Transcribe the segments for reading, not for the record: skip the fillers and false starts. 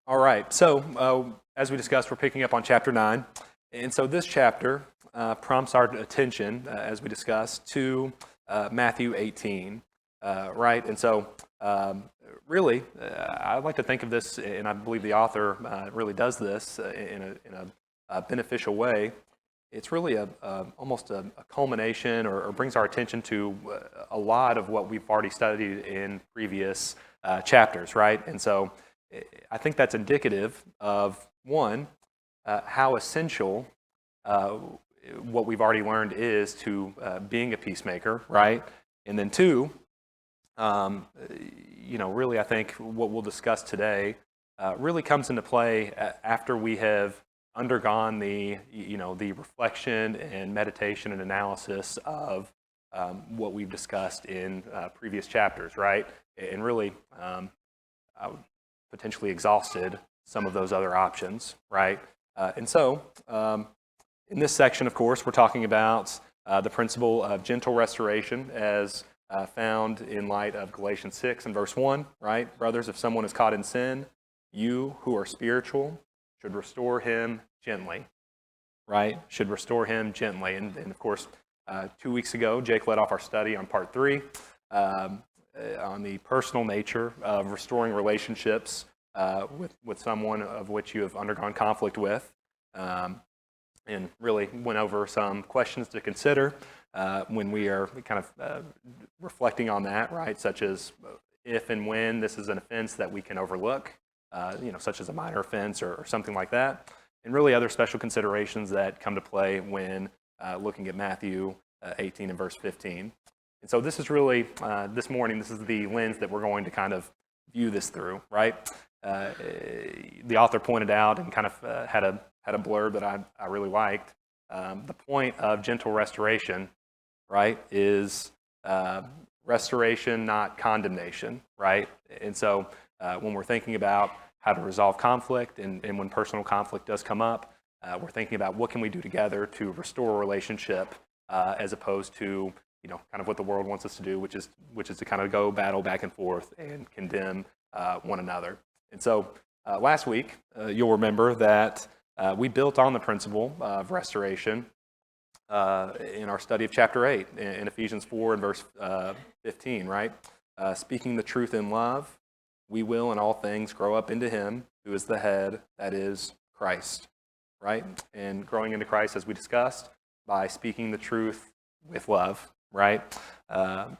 All right, so as we discussed, we're picking up on chapter 9. And so this chapter prompts our attention, as we discussed, to Matthew 18, right? And so really, I like to think of this, and I believe the author really does this in a beneficial way. It's really almost a culmination or brings our attention to a lot of what we've already studied in previous chapters, right? And so I think that's indicative of, one, how essential what we've already learned is to being a peacemaker, right? And then two, really I think what we'll discuss today really comes into play after we have undergone the reflection and meditation and analysis of what we've discussed in previous chapters, right? And really potentially exhausted some of those other options, right? And so in this section, of course, we're talking about the principle of gentle restoration as found in light of Galatians 6 and verse 1, right? Brothers, if someone is caught in sin, you who are spiritual should restore him gently, right? Should restore him gently. And of course, 2 weeks ago, Jake led off our study on part 3 on the personal nature of restoring relationships with someone of which you have undergone conflict with. And really went over some questions to consider when we are kind of reflecting on that, right? Such as if and when this is an offense that we can overlook, such as a minor offense or something like that. And really other special considerations that come to play when looking at Matthew 18 and verse 15. And so this is really, this morning, this is the lens that we're going to kind of view this through, right? The author pointed out and kind of had a blurb that I really liked. The point of gentle restoration, right, is restoration, not condemnation, right? And so when we're thinking about how to resolve conflict and when personal conflict does come up, we're thinking about what can we do together to restore a relationship as opposed to kind of what the world wants us to do, which is to kind of go battle back and forth and condemn one another. And so last week, you'll remember that we built on the principle of restoration in our study of chapter 8 in Ephesians 4 and verse 15, right? Speaking the truth in love, we will in all things grow up into him who is the head, that is Christ, right? And growing into Christ, as we discussed, by speaking the truth with love, right?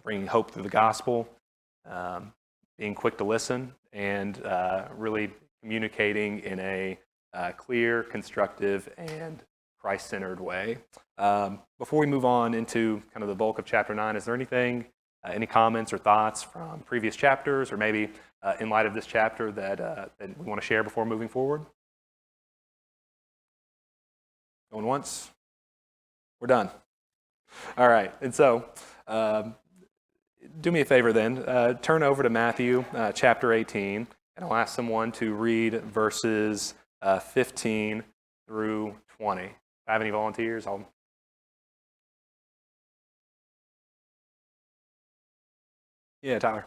Bringing hope through the gospel, being quick to listen, and really communicating in a clear, constructive, and Christ-centered way. Before we move on into kind of the bulk of chapter 9, is there anything, any comments or thoughts from previous chapters, or maybe in light of this chapter that we want to share before moving forward? Going once? We're done. All right, and so do me a favor then. Turn over to Matthew chapter 18, and I'll ask someone to read verses 15 through 20. If I have any volunteers, I'll... Yeah, Tyler.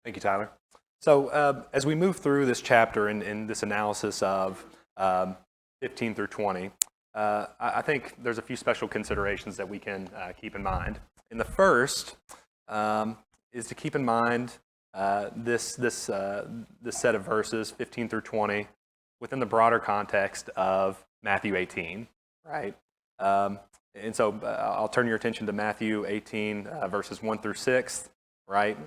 Thank you, Tyler. So as we move through this chapter and this analysis of 15 through 20, I think there's a few special considerations that we can keep in mind. And the first is to keep in mind this set of verses, 15 through 20, within the broader context of Matthew 18, right? And so I'll turn your attention to Matthew 18, verses 1 through 6, right?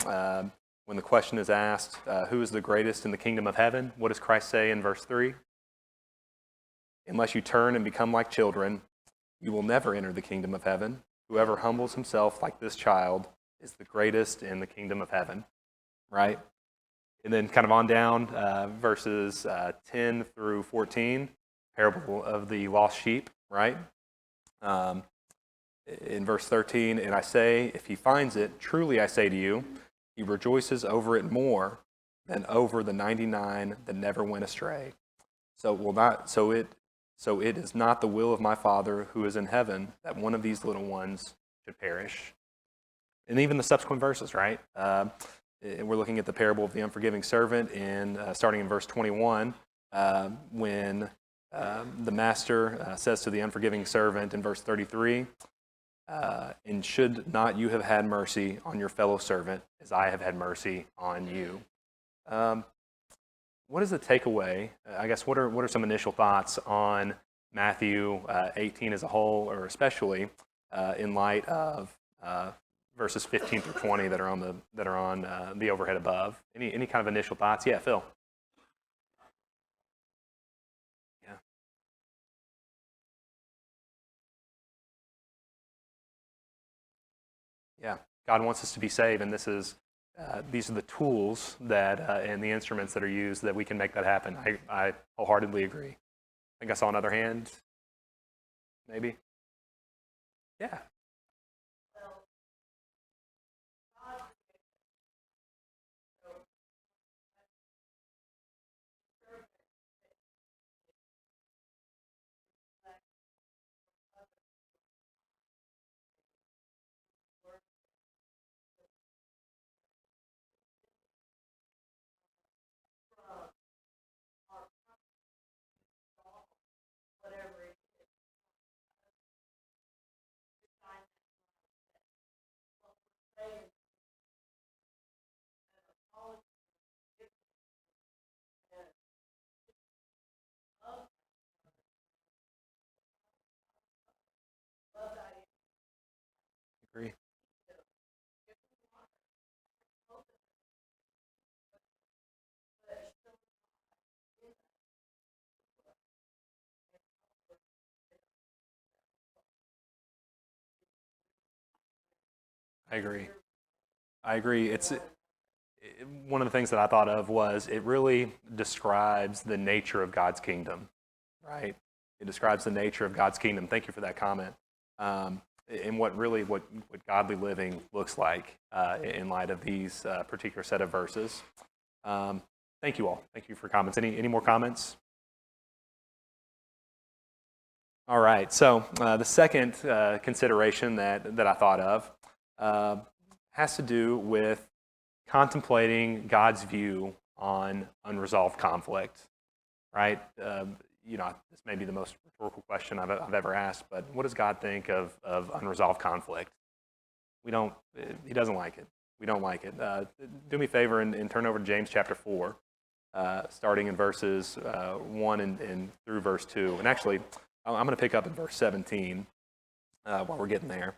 When the question is asked, who is the greatest in the kingdom of heaven? What does Christ say in verse 3? unless you turn and become like children, you will never enter the kingdom of heaven. Whoever humbles himself like this child is the greatest in the kingdom of heaven, right? And then kind of on down, verses 10 through 14, parable of the lost sheep, right? In verse 13, and I say, if he finds it, truly I say to you, he rejoices over it more than over the 99 that never went astray. So it is not the will of my Father who is in heaven that one of these little ones should perish. And even the subsequent verses, right? We're looking at the parable of the unforgiving servant starting in verse 21, when the master says to the unforgiving servant in verse 33, and should not you have had mercy on your fellow servant as I have had mercy on you? What is the takeaway? I guess what are some initial thoughts on Matthew 18 as a whole, or especially in light of verses 15 through 20 that are on the overhead above? Any kind of initial thoughts? Yeah, Phil. Yeah. Yeah. God wants us to be saved, and these are the tools that and the instruments that are used that we can make that happen. I wholeheartedly agree. I think I saw another hand. Maybe. Yeah. Agree. I agree. It's one of the things that I thought of was it really describes the nature of God's kingdom, right? It describes the nature of God's kingdom. Thank you for that comment. And what godly living looks like in light of these particular set of verses. Thank you all. Thank you for comments. Any more comments? All right. So the second consideration that I thought of has to do with contemplating God's view on unresolved conflict, right? This may be the most rhetorical question I've ever asked, but what does God think of unresolved conflict? He doesn't like it. We don't like it. Do me a favor and turn over to James chapter 4, starting in verses 1 and through verse 2. And actually, I'm going to pick up in verse 17 while we're getting there.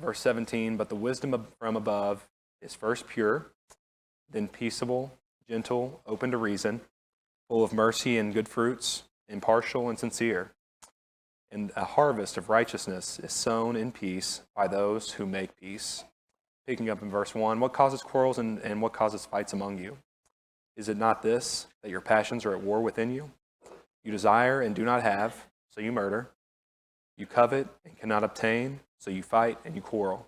Verse 17, but the wisdom from above is first pure, then peaceable, gentle, open to reason, full of mercy and good fruits, impartial and sincere. And a harvest of righteousness is sown in peace by those who make peace. Picking up in verse 1, what causes quarrels and what causes fights among you? Is it not this, that your passions are at war within you? You desire and do not have, so you murder. You covet and cannot obtain, so you fight and you quarrel.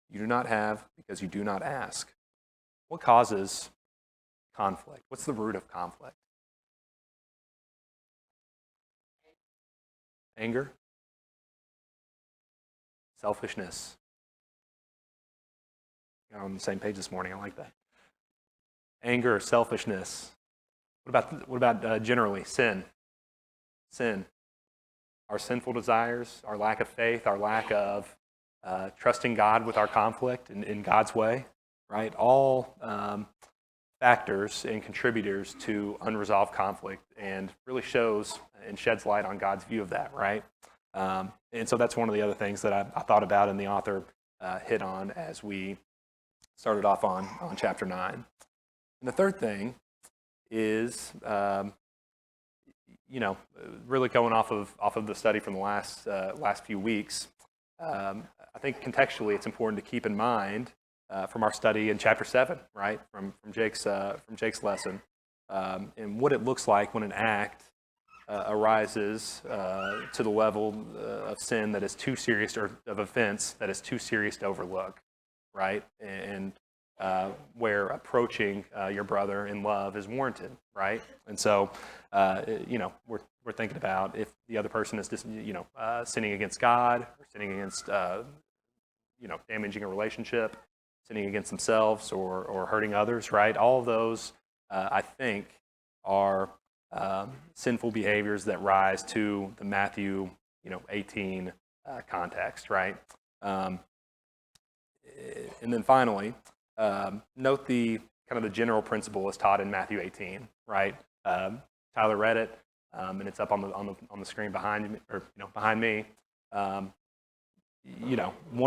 You do not have because you do not ask. What causes conflict? What's the root of conflict? Anger? Selfishness? You're on the same page this morning. I like that. Anger, selfishness. What about generally sin? Sin. Our sinful desires, our lack of faith, our lack of trusting God with our conflict in God's way, right? All factors and contributors to unresolved conflict, and really shows and sheds light on God's view of that, right? And so that's one of the other things that I thought about and the author hit on as we started off on chapter 9. And the third thing is, really going off of the study from the last few weeks, I think contextually it's important to keep in mind from our study in chapter 7, right, from Jake's lesson, and what it looks like when an act arises to the level of sin that is too serious, or of offense that is too serious to overlook, right, and where approaching your brother in love is warranted, right? And so, we're thinking about if the other person is just, sinning against God, or sinning against, damaging a relationship, sinning against themselves, or hurting others, right? All of those, I think, are sinful behaviors that rise to the Matthew, 18 context, right? And then finally, note the kind of the general principle as taught in Matthew 18, right? Tyler read it, and it's up on the screen behind me, or behind me. One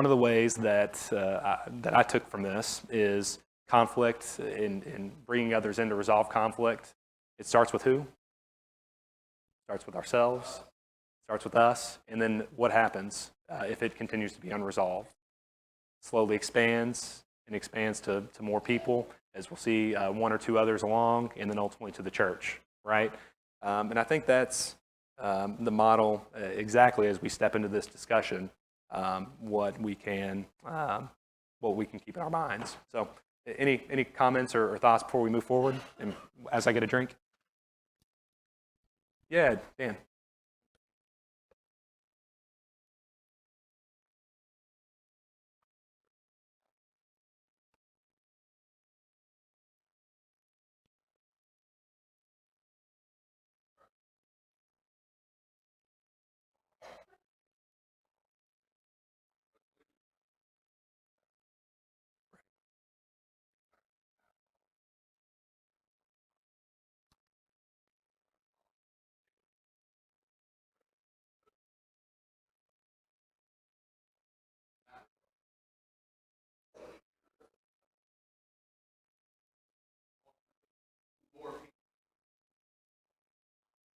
of the ways that I took from this is conflict in bringing others in to resolve conflict. It starts with who? It starts with ourselves. It starts with us, and then what happens if it continues to be unresolved? Slowly expands and expands to more people, as we'll see one or two others along, and then ultimately to the church, right? And I think that's the model exactly as we step into this discussion, what we can keep in our minds. So any comments or thoughts before we move forward, and as I get a drink? Yeah, Dan.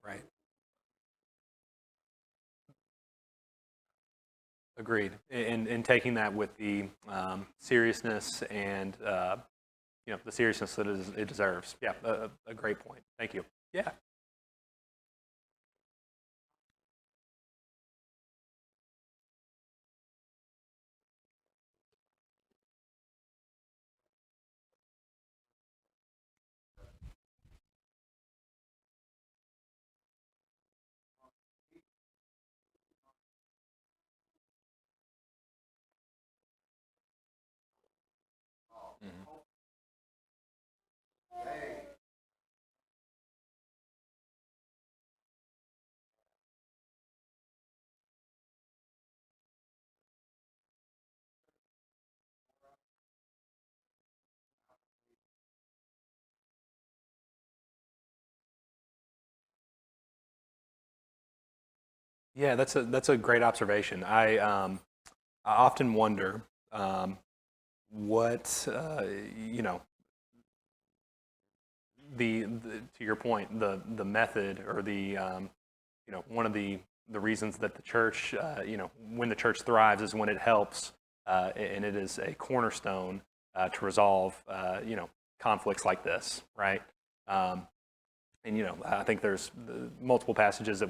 Right. Agreed. And taking that with the seriousness and the seriousness that it deserves. Yeah, a great point. Thank you. Yeah. Mhm. Yeah, that's a great observation. I often wonder what the to your point, the method, or the one of the reasons that the church, when the church thrives is when it helps, and it is a cornerstone to resolve conflicts like this, right? And I think there's multiple passages that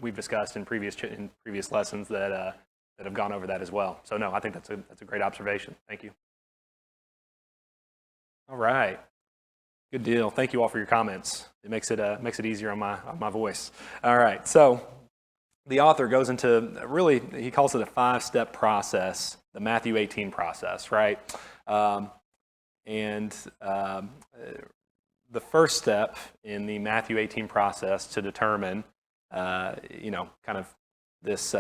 we've discussed in previous lessons that have gone over that as well. So no, I think that's a great observation. Thank you. All right. Good deal. Thank you all for your comments. It makes it easier on my voice. All right. So the author goes into, really, he calls it a 5-step process, the Matthew 18 process, right? And the first step in the Matthew 18 process to determine, kind of this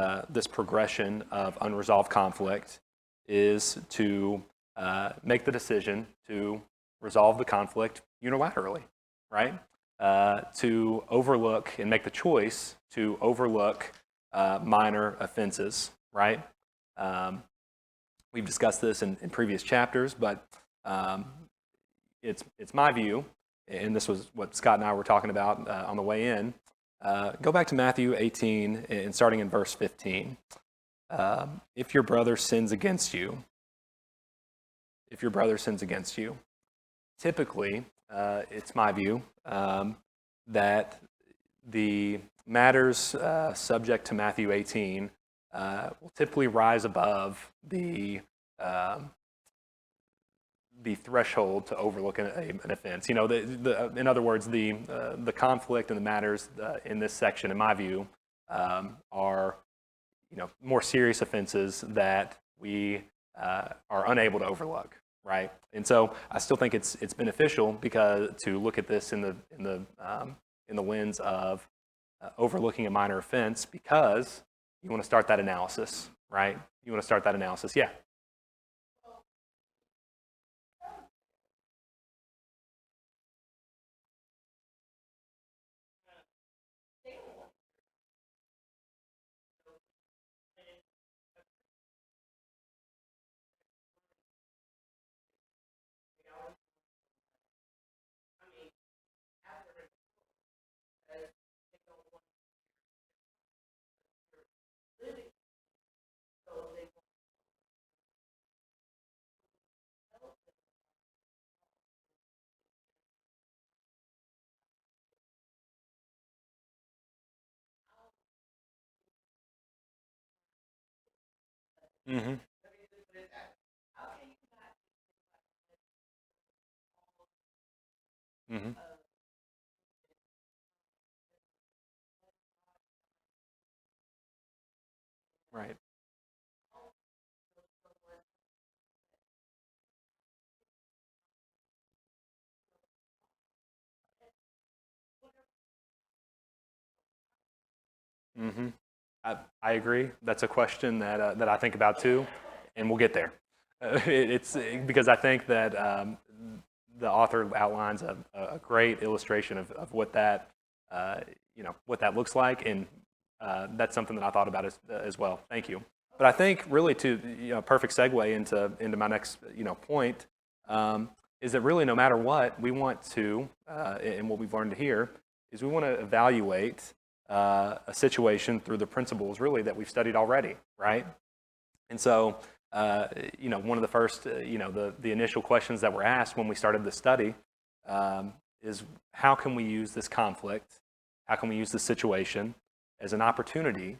progression of unresolved conflict is to make the decision to resolve the conflict unilaterally, right? To overlook and make the choice to overlook minor offenses, right? We've discussed this in previous chapters, but it's my view, and this was what Scott and I were talking about on the way in, Go back to Matthew 18 and starting in verse 15. If your brother sins against you, typically, it's my view that the matters subject to Matthew 18 will typically rise above the threshold to overlook an offense. In other words, the conflict and the matters in this section, in my view, are more serious offenses that we are unable to overlook, right? And so I still think it's beneficial because to look at this in the lens of overlooking a minor offense, because you want to start that analysis, right? You want to start that analysis, yeah. Mm-hmm. Mm-hmm. Right. Mm-hmm. I agree. That's a question that I think about too, and we'll get there. It's because I think that the author outlines a great illustration of what that what that looks like, and that's something that I thought about as well. Thank you. But I think really to perfect segue into my next point is that really no matter what we want to and what we've learned here is we want to evaluate a situation through the principles really that we've studied already, right? And so, one of the first, the initial questions that were asked when we started the study is how can we use this conflict, how can we use this situation as an opportunity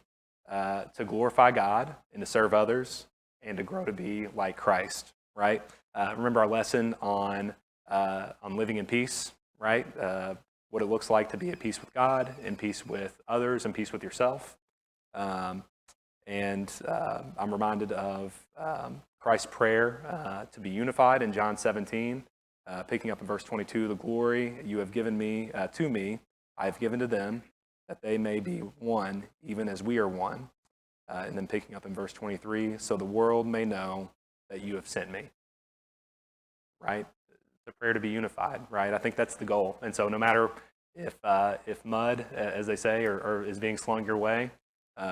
to glorify God and to serve others and to grow to be like Christ, right? Remember our lesson on living in peace, right? What it looks like to be at peace with God, in peace with others, and peace with yourself. And I'm reminded of Christ's prayer to be unified in John 17, picking up in verse 22, the glory you have given me to me, I have given to them, that they may be one, even as we are one. And then picking up in verse 23, so the world may know that you have sent me. Right? The prayer to be unified, right? I think that's the goal. And so no matter if mud, as they say, or is being slung your way,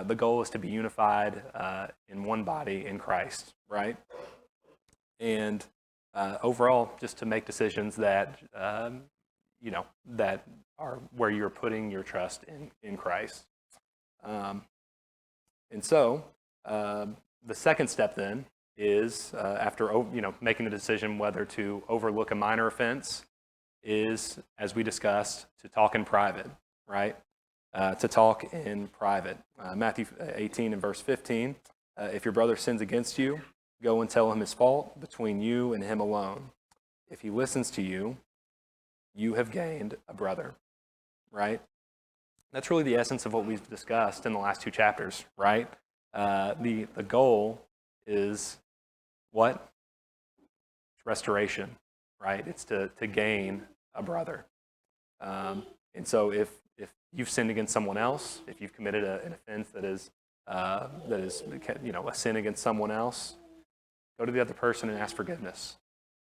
the goal is to be unified in one body in Christ, right? And overall, just to make decisions that that are where you're putting your trust in Christ. And so the second step then is after making a decision whether to overlook a minor offense is, as we discussed, to talk in private, right? To talk in private. Matthew 18 and verse 15, if your brother sins against you, go and tell him his fault between you and him alone. If he listens to you, you have gained a brother, right? That's really the essence of what we've discussed in the last two chapters, right? The goal is what? Restoration, right? It's to gain a brother. And so if you've sinned against someone else, if you've committed an offense that is a sin against someone else, go to the other person and ask forgiveness,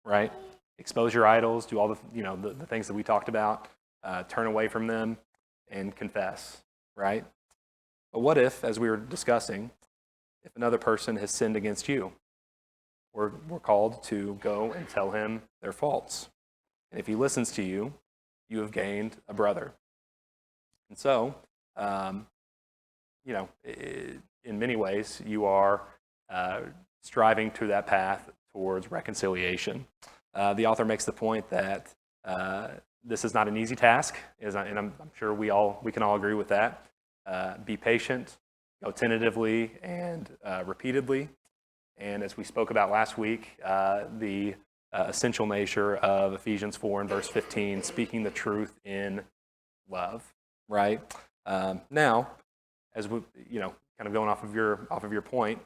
right? Expose your idols, do all the things that we talked about, turn away from them, and confess, right? But what if, as we were discussing, if another person has sinned against you, we're called to go and tell him their faults. And if he listens to you, you have gained a brother. And so, you know, in many ways, you are striving to that path towards reconciliation. The author makes the point that this is not an easy task, and I'm sure we can all agree with that. Be patient, go tentatively and repeatedly. And as we spoke about last week, the essential nature of Ephesians 4 and verse 15, speaking the truth in love, right? Now, as we, kind of going off of your point,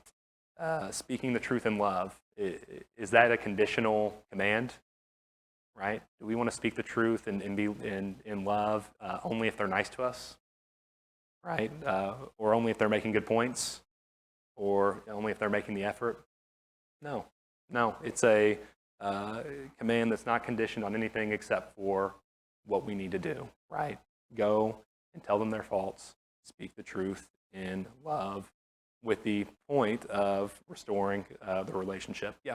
speaking the truth in love, is that a conditional command, right? Do we want to speak the truth and be in love only if they're nice to us, right? Or only if they're making good points, or only if they're making the effort? No, it's a command that's not conditioned on anything except for what we need to do, right? Go and tell them their faults, speak the truth in love, with the point of restoring the relationship. Yeah.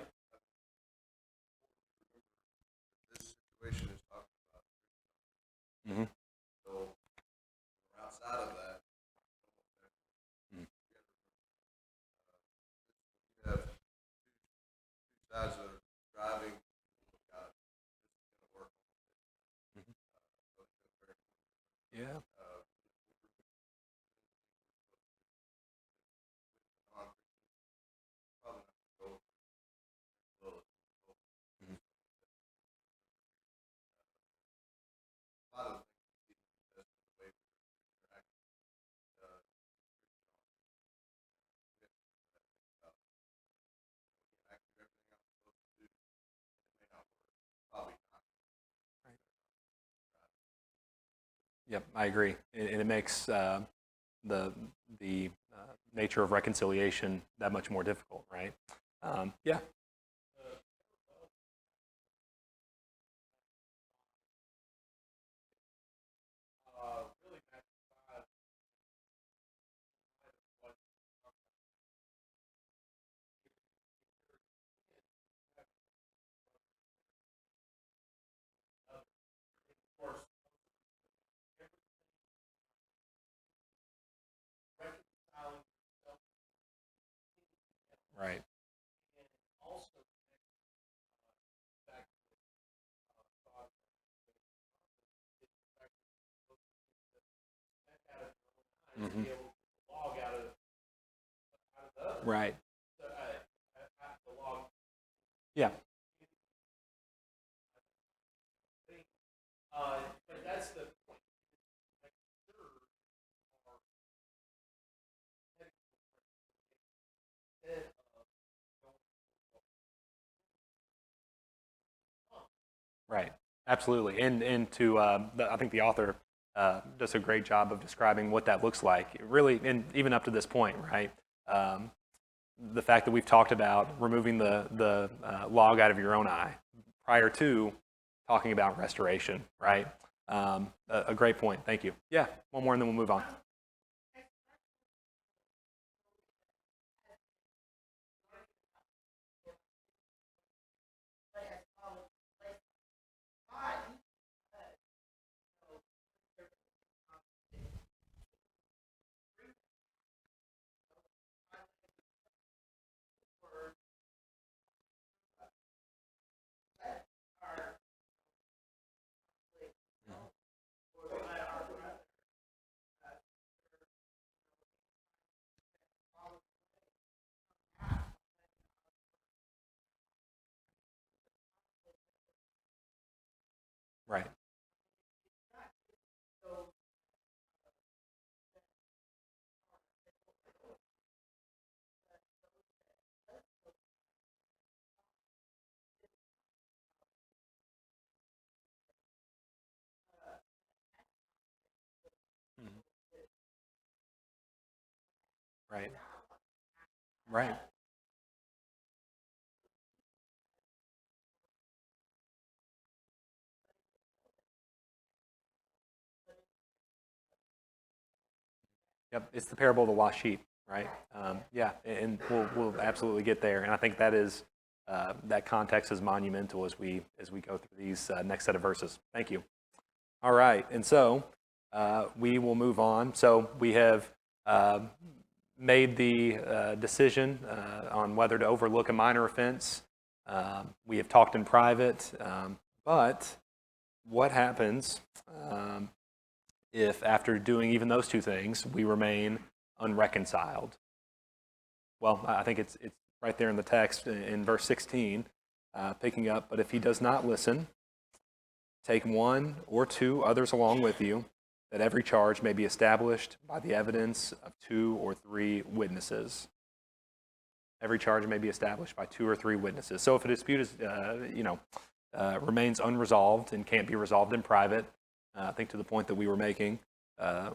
This situation is talking about. Mm-hmm. So outside of that, Mm-hmm. you have two sides that are driving. God, this is going to work. Mm-hmm. So it's very, Yeah. probably not go well. Mm-hmm. A lot of things that's the way we interact. Actually, everything I'm supposed to do, it may not work. Probably not. Right. Yep, I agree, and it makes the nature of reconciliation that much more difficult, right? Yeah. Right. Mm-hmm. Right. Yeah. Right. Absolutely. And to I think the author does a great job of describing what that looks like. Really, and even up to this point, right? The fact that we've talked about removing the log out of your own eye prior to talking about restoration, right? A great point. Thank you. Yeah. One more, and then we'll move on. Right. Mhm. Right. Right. Yep, it's the parable of the lost sheep, right? Yeah, and we'll absolutely get there, and I think that is that context is monumental as we go through these next set of verses. Thank you. All right, and so we will move on. So we have made the decision on whether to overlook a minor offense. We have talked in private, but what happens if after doing even those two things, we remain unreconciled? Well, I think it's right there in the text in verse 16, picking up, but if he does not listen, take one or two others along with you, that every charge may be established by the evidence of 2 or 3 witnesses. Every charge may be established by 2 or 3 witnesses. So if a dispute is, remains unresolved and can't be resolved in private, I think to the point that we were making,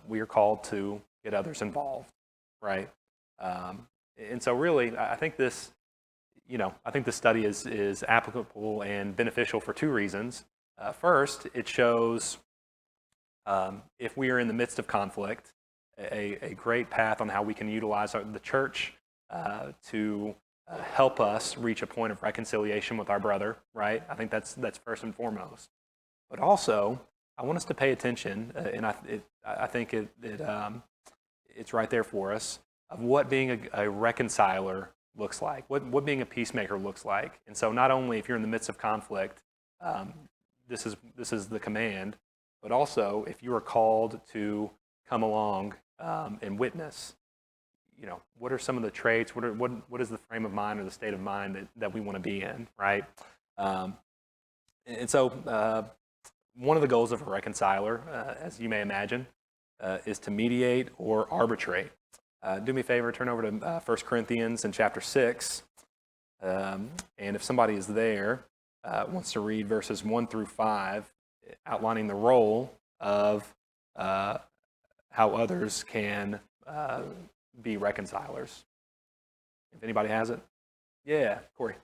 we are called to get others involved, right? And so really, I think this, I think this study is applicable and beneficial for 2 reasons. First, it shows if we are in the midst of conflict, a great path on how we can utilize the church to help us reach a point of reconciliation with our brother, right? I think that's first and foremost. But also, I want us to pay attention, and I think it's right there for us, of what being a reconciler looks like, what being a peacemaker looks like. And so not only if you're in the midst of conflict, this is the command, but also if you are called to come along and witness, what are some of the traits, what is the frame of mind or the state of mind that we want to be in, right? And so one of the goals of a reconciler, as you may imagine, is to mediate or arbitrate. Do me a favor, turn over to 1 Corinthians in chapter 6, and if somebody is there, wants to read verses 1 through 5, outlining the role of how others can be reconcilers. If anybody has it. Yeah, Corey.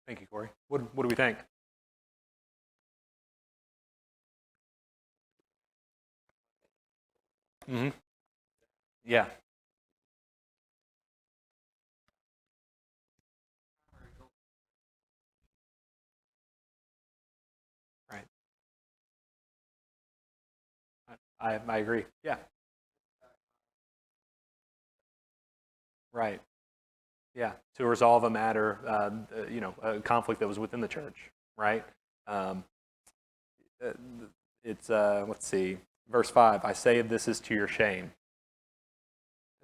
Thank you, Corey. What do we think? Mm-hmm. Yeah. Right. I agree. Yeah. Right. Yeah. To resolve a matter, a conflict that was within the church. Right. Um, uh, it's let's see, verse 5. I say this is to your shame.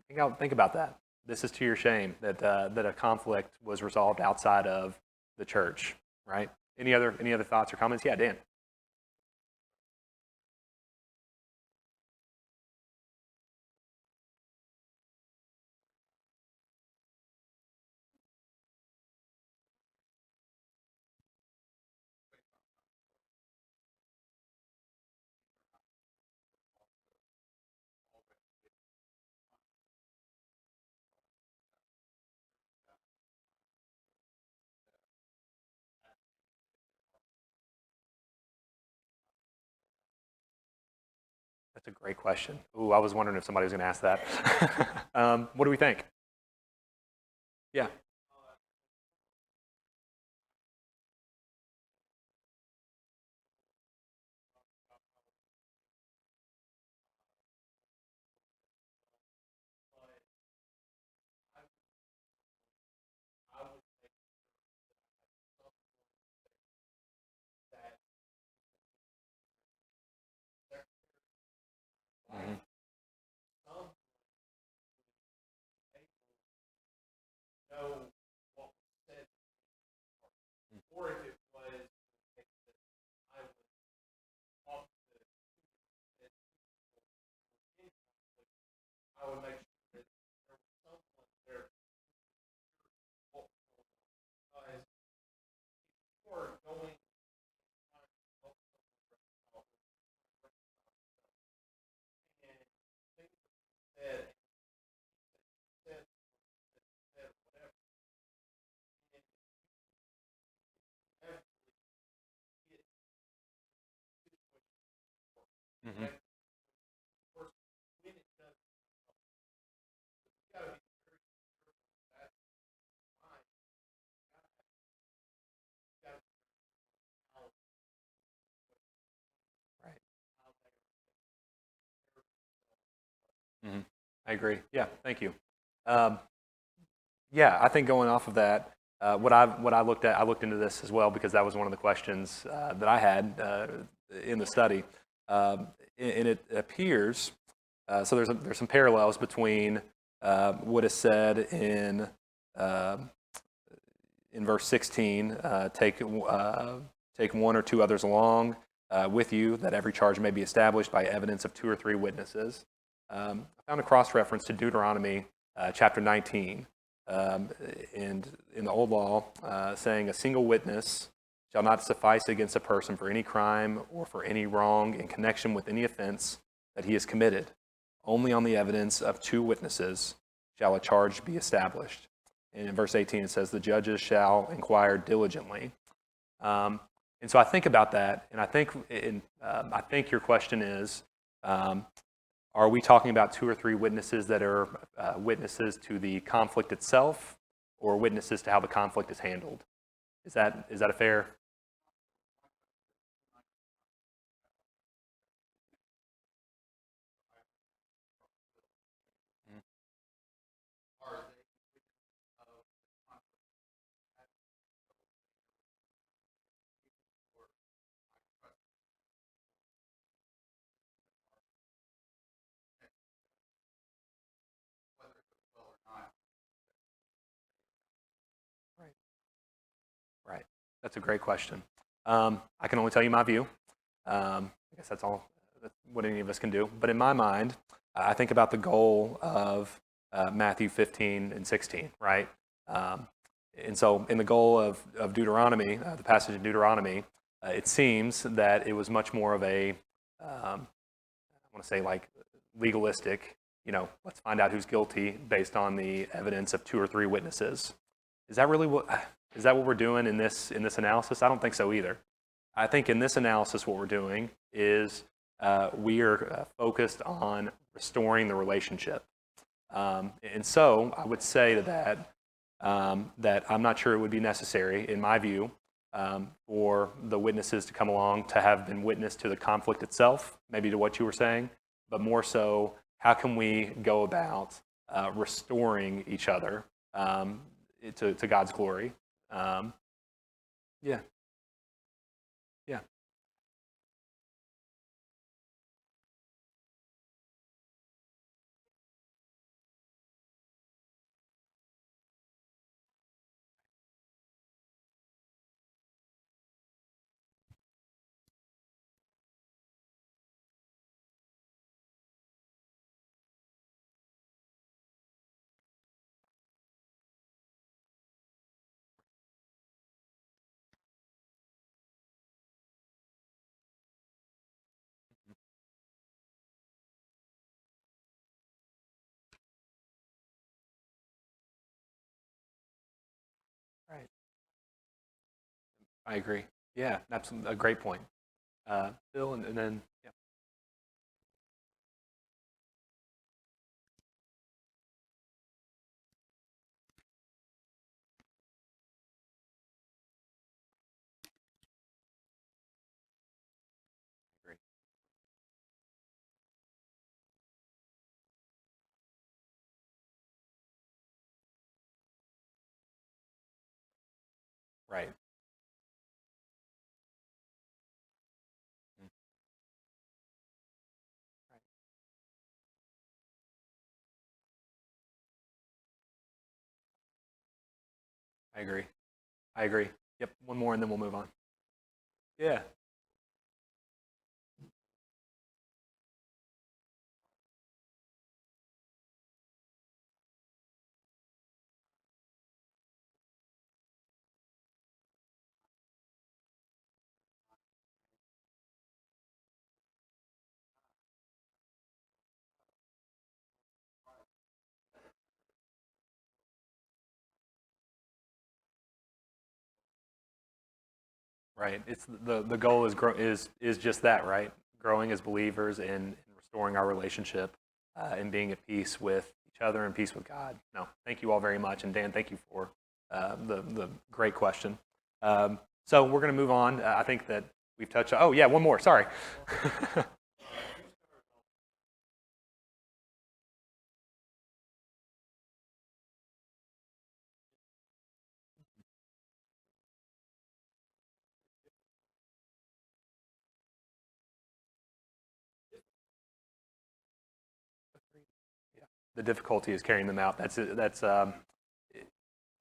Think about that. This is to your shame that a conflict was resolved outside of the church. Right. Any other thoughts or comments? Yeah, Dan. That's a great question. Ooh, I was wondering if somebody was going to ask that. What do we think? Yeah. Mhm. Mm-hmm. Right. Mm-hmm. I agree. Yeah, thank you. Um, yeah, I think going off of that, what I looked at, I looked into this as well because that was one of the questions that I had in the study, and it appears so. There's some parallels between what is said uh, in verse 16. Take one or two others along with you, that every charge may be established by evidence of two or three witnesses. I found a cross reference to Deuteronomy chapter 19. And in the old law, saying a single witness shall not suffice against a person for any crime or for any wrong in connection with any offense that he has committed. Only on the evidence of two witnesses shall a charge be established. And in verse 18, it says, the judges shall inquire diligently. And so I think about that, and I think your question is, are we talking about two or three witnesses that are witnesses to the conflict itself, or witnesses to how the conflict is handled? Is that a fair? Right. Right. That's a great question. I can only tell you my view. I guess that's all what any of us can do. But in my mind, I think about the goal of Matthew 15 and 16, right? Um, and so in the goal of Deuteronomy, the passage of Deuteronomy, it seems that it was much more of a, I want to say like legalistic, let's find out who's guilty based on the evidence of two or three witnesses. Is that what we're doing in this analysis? I don't think so either. I think in this analysis, what we're doing is we are focused on restoring the relationship. And so I would say to that that I'm not sure it would be necessary, in my view, for the witnesses to come along to have been witness to the conflict itself, maybe to what you were saying, but more so, how can we go about restoring each other to God's glory? Um, yeah, yeah, right. I agree. Yeah, that's a great point. Bill, and then, yeah, I agree. Right. Mm, right. I agree. I agree. Yep. One more, and then we'll move on. Yeah. Right. It's the goal is just that, right? growing as believers and restoring our relationship and being at peace with each other and peace with God. No, thank you all very much. And Dan, thank you for the great question. So we're going to move on. I think that we've touched on, oh yeah, one more, sorry. Yeah. The difficulty is carrying them out.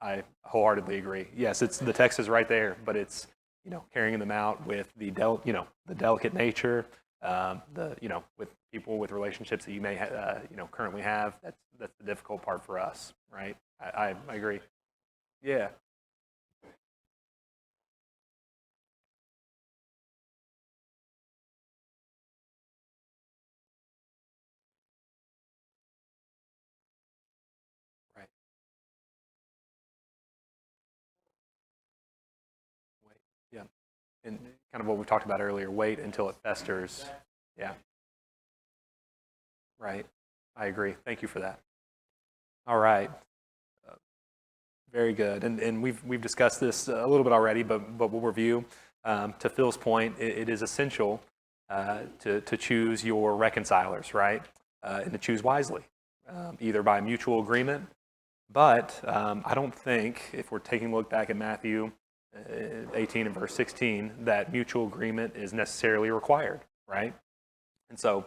I wholeheartely agree. Yes, it's the text is right there, but it's carrying them out with the delicate nature, with people with relationships that you may currently have. That's the difficult part for us, right? I agree. Yeah. Right. Wait. Yeah. And kind of what we talked about earlier. Wait until it festers. Yeah. Right. I agree. Thank you for that. All right. Very good. And we've discussed this a little bit already, but we'll review. To Phil's point, it is essential to choose your reconcilers, right? And to choose wisely, either by mutual agreement. But I don't think, if we're taking a look back at Matthew 18 and verse 16, that mutual agreement is necessarily required, right? And so,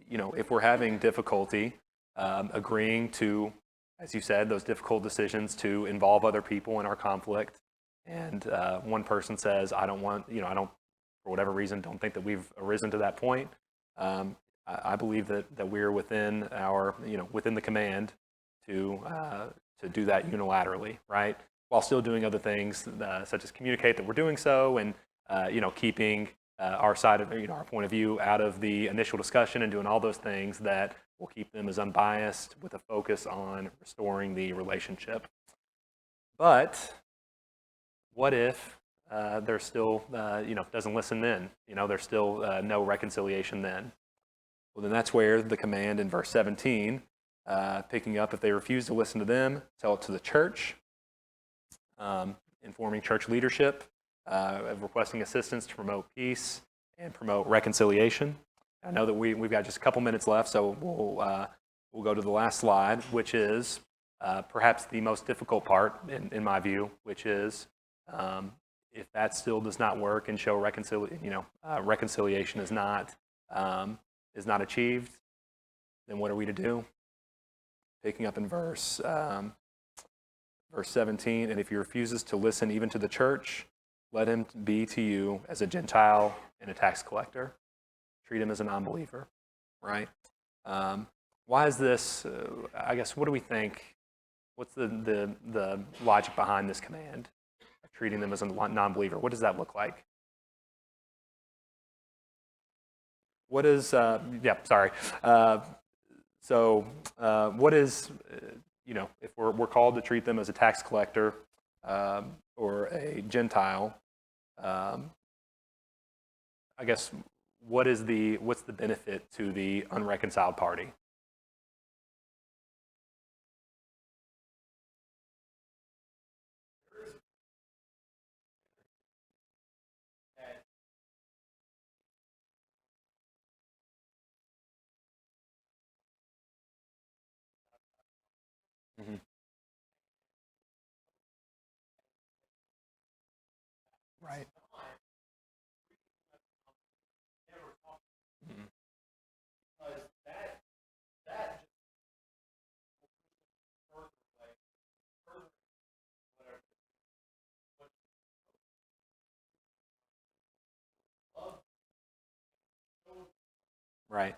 if we're having difficulty agreeing to, as you said, those difficult decisions to involve other people in our conflict, and one person says, I don't want, I don't, for whatever reason, don't think that we've arisen to that point, I believe that we're within our, within the command to do that unilaterally, right? While still doing other things, such as communicate that we're doing so, and keeping our side of, our point of view out of the initial discussion, and doing all those things that will keep them as unbiased with a focus on restoring the relationship. But what if they're still, doesn't listen then? There's still no reconciliation then. Well, then that's where the command in verse 17, picking up, if they refuse to listen to them, tell it to the church, informing church leadership, requesting assistance to promote peace and promote reconciliation. I know that we've got just a couple minutes left, so we'll go to the last slide, which is perhaps the most difficult part in my view, which is if that still does not work and show reconciliation is not achieved, then what are we to do? Picking up in verse 17, and if he refuses to listen even to the church, let him be to you as a Gentile and a tax collector. Treat him as a non-believer, right? Why is this? I guess, what do we think? What's the logic behind this command of treating them as a non-believer? What does that look like? What is? Sorry. What is? If we're called to treat them as a tax collector or a Gentile, I guess what's the benefit to the unreconciled party? Mm-hmm. Right. Mm-hmm. Right.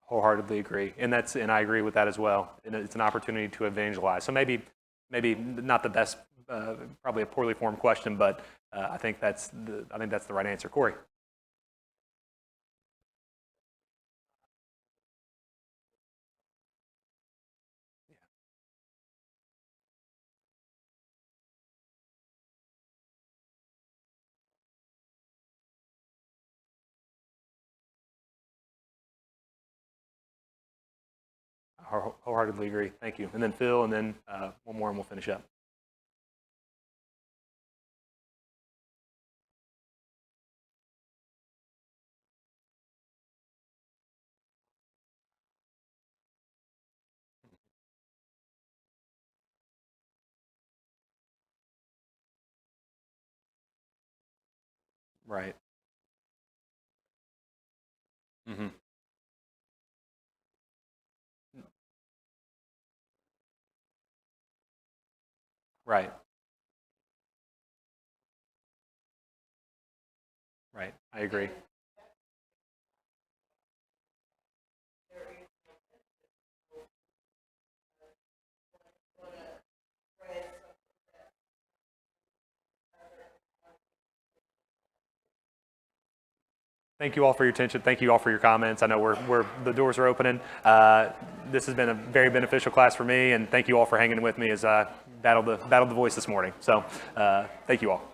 Wholeheartedly agree, and I agree with that as well. And it's an opportunity to evangelize. So maybe maybe not the best, probably a poorly formed question, but I think that's the right answer. Corey. Wholeheartedly agree. Thank you. And then Phil, and then one more, and we'll finish up. Right. Mm-hmm. Right. Right. I agree. Thank you all for your attention. Thank you all for your comments. I know the doors are opening. This has been a very beneficial class for me, and thank you all for hanging with me as I battled the voice this morning. So thank you all.